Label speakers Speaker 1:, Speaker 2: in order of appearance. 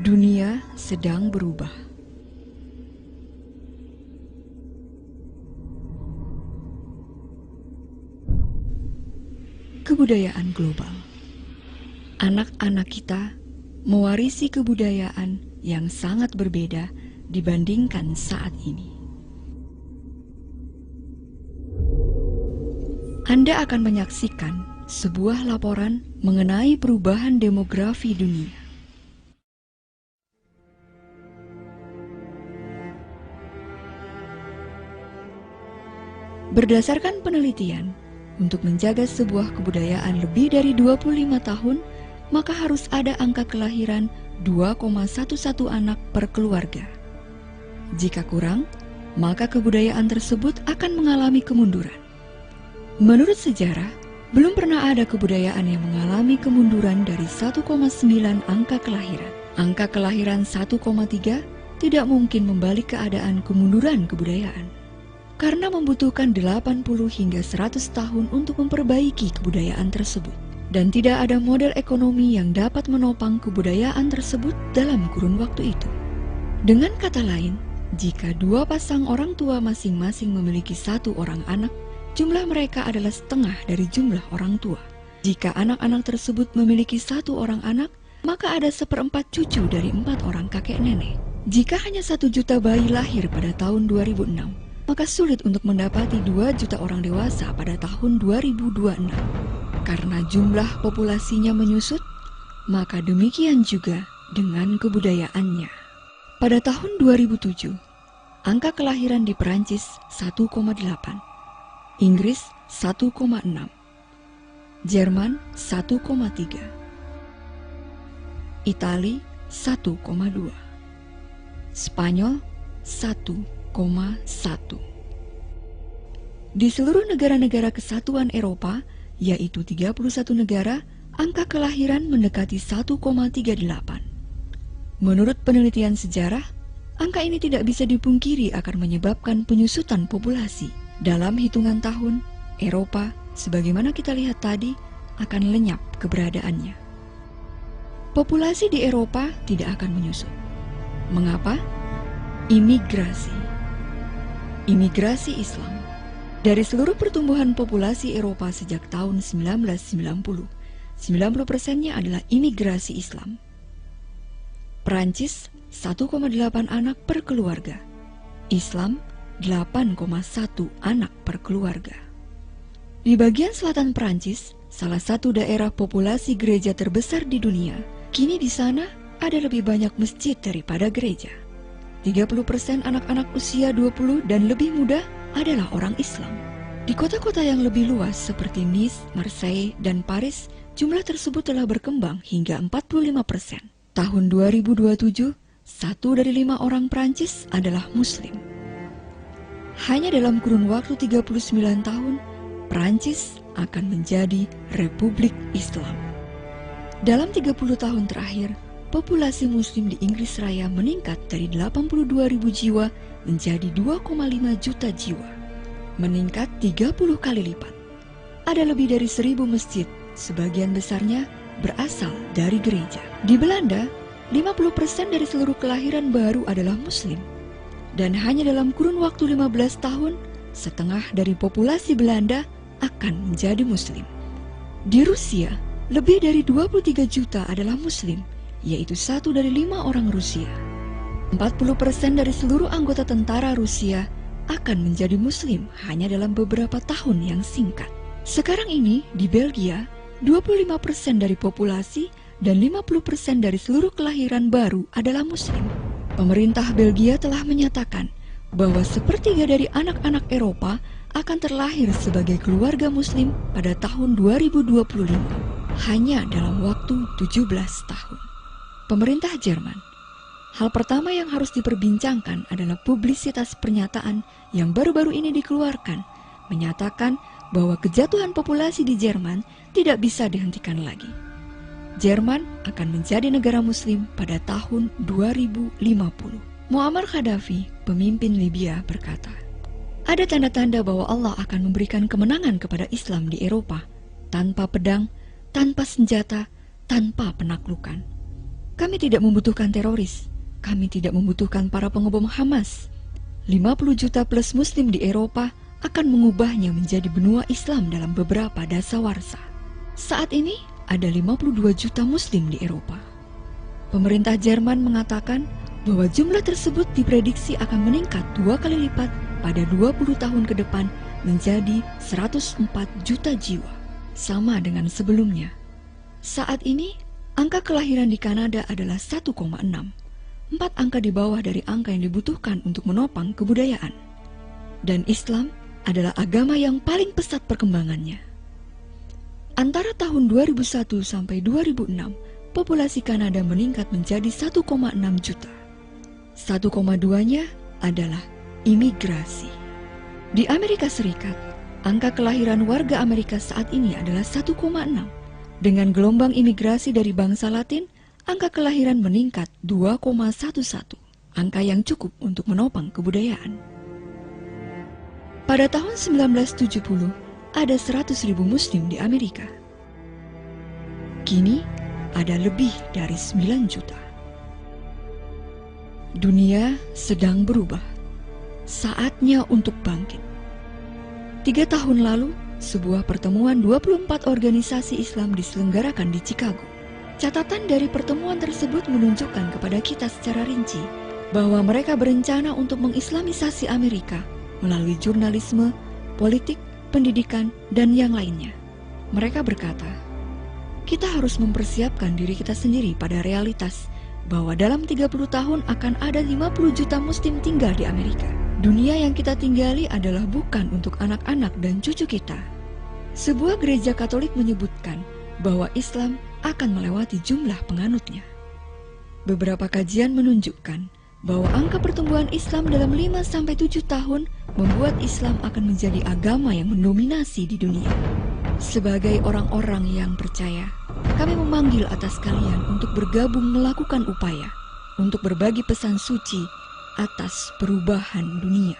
Speaker 1: Dunia sedang berubah. Kebudayaan global. Anak-anak kita mewarisi kebudayaan yang sangat berbeda dibandingkan saat ini. Anda akan menyaksikan sebuah laporan mengenai perubahan demografi dunia. Berdasarkan penelitian, untuk menjaga sebuah kebudayaan lebih dari 25 tahun, maka harus ada angka kelahiran 2,11 anak per keluarga. Jika kurang, maka kebudayaan tersebut akan mengalami kemunduran. Menurut sejarah, belum pernah ada kebudayaan yang mengalami kemunduran dari 1,9 angka kelahiran. Angka kelahiran 1,3 tidak mungkin membalik keadaan kemunduran kebudayaan, karena membutuhkan 80 hingga 100 tahun untuk memperbaiki kebudayaan tersebut. Dan tidak ada model ekonomi yang dapat menopang kebudayaan tersebut dalam kurun waktu itu. Dengan kata lain, jika dua pasang orang tua masing-masing memiliki satu orang anak, jumlah mereka adalah setengah dari jumlah orang tua. Jika anak-anak tersebut memiliki satu orang anak, maka ada 1/4 cucu dari 4 orang kakek nenek. Jika hanya 1 juta bayi lahir pada tahun 2006, maka sulit untuk mendapati 2 juta orang dewasa pada tahun 2026. Karena jumlah populasinya menyusut, maka demikian juga dengan kebudayaannya. Pada tahun 2007, angka kelahiran di Perancis 1,8, Inggris 1,6, Jerman 1,3, Itali 1,2, Spanyol 1,1. Di seluruh negara-negara kesatuan Eropa, yaitu 31 negara, angka kelahiran mendekati 1,38. Menurut penelitian sejarah, angka ini tidak bisa dipungkiri akan menyebabkan penyusutan populasi. Dalam hitungan tahun, Eropa, sebagaimana kita lihat tadi, akan lenyap keberadaannya. Populasi di Eropa tidak akan menyusut. Mengapa? Imigrasi Islam. Dari seluruh pertumbuhan populasi Eropa sejak tahun 1990, 90%-nya adalah imigrasi Islam. Perancis 1,8 anak per keluarga, Islam 8,1 anak per keluarga. Di bagian selatan Perancis, salah satu daerah populasi gereja terbesar di dunia, kini di sana ada lebih banyak masjid daripada gereja. 30% anak-anak usia 20 dan lebih muda adalah orang Islam. Di kota-kota yang lebih luas seperti Nice, Marseille, dan Paris, jumlah tersebut telah berkembang hingga 45%. Tahun 2027, 1 dari 5 orang Prancis adalah Muslim. Hanya dalam kurun waktu 39 tahun, Prancis akan menjadi Republik Islam. Dalam 30 tahun terakhir, populasi Muslim di Inggris Raya meningkat dari 82.000 jiwa menjadi 2,5 juta jiwa, meningkat 30 kali lipat. Ada lebih dari 1.000 masjid, sebagian besarnya berasal dari gereja. Di Belanda, 50% dari seluruh kelahiran baru adalah Muslim. Dan hanya dalam kurun waktu 15 tahun, setengah dari populasi Belanda akan menjadi Muslim. Di Rusia, lebih dari 23 juta adalah Muslim, yaitu 1 dari 5 orang Rusia. 40% dari seluruh anggota tentara Rusia akan menjadi Muslim hanya dalam beberapa tahun yang singkat. Sekarang ini di Belgia, 25% dari populasi dan 50% dari seluruh kelahiran baru adalah Muslim. Pemerintah Belgia telah menyatakan bahwa sepertiga dari anak-anak Eropa akan terlahir sebagai keluarga Muslim pada tahun 2025, hanya dalam waktu 17 tahun. Pemerintah Jerman, hal pertama yang harus diperbincangkan adalah publisitas pernyataan yang baru-baru ini dikeluarkan, menyatakan bahwa kejatuhan populasi di Jerman tidak bisa dihentikan lagi. Jerman akan menjadi negara Muslim pada tahun 2050. Muammar Gaddafi, pemimpin Libya, berkata, "Ada tanda-tanda bahwa Allah akan memberikan kemenangan kepada Islam di Eropa, tanpa pedang, tanpa senjata, tanpa penaklukan." Kami tidak membutuhkan teroris. Kami tidak membutuhkan para pengebom Hamas. 50 juta plus muslim di Eropa akan mengubahnya menjadi benua Islam dalam beberapa dasawarsa. Saat ini ada 52 juta muslim di Eropa. Pemerintah Jerman mengatakan bahwa jumlah tersebut diprediksi akan meningkat 2 kali lipat pada 20 tahun ke depan menjadi 104 juta jiwa, sama dengan sebelumnya. Saat ini, angka kelahiran di Kanada adalah 1,6, 4 angka di bawah dari angka yang dibutuhkan untuk menopang kebudayaan. Dan Islam adalah agama yang paling pesat perkembangannya. Antara tahun 2001 sampai 2006, populasi Kanada meningkat menjadi 1,6 juta. 1,2-nya adalah imigrasi. Di Amerika Serikat, angka kelahiran warga Amerika saat ini adalah 1,6. Dengan gelombang imigrasi dari bangsa Latin, angka kelahiran meningkat 2,11, angka yang cukup untuk menopang kebudayaan. Pada tahun 1970, ada 100.000 muslim di Amerika. Kini, ada lebih dari 9 juta. Dunia sedang berubah. Saatnya untuk bangkit. 3 tahun lalu, sebuah pertemuan 24 organisasi Islam diselenggarakan di Chicago. Catatan dari pertemuan tersebut menunjukkan kepada kita secara rinci bahwa mereka berencana untuk mengislamisasi Amerika melalui jurnalisme, politik, pendidikan, dan yang lainnya. Mereka berkata, kita harus mempersiapkan diri kita sendiri pada realitas bahwa dalam 30 tahun akan ada 50 juta muslim tinggal di Amerika. Dunia yang kita tinggali adalah bukan untuk anak-anak dan cucu kita. Sebuah gereja Katolik menyebutkan bahwa Islam akan melewati jumlah penganutnya. Beberapa kajian menunjukkan bahwa angka pertumbuhan Islam dalam 5-7 tahun membuat Islam akan menjadi agama yang mendominasi di dunia. Sebagai orang-orang yang percaya, kami memanggil atas kalian untuk bergabung melakukan upaya untuk berbagi pesan suci atas perubahan dunia.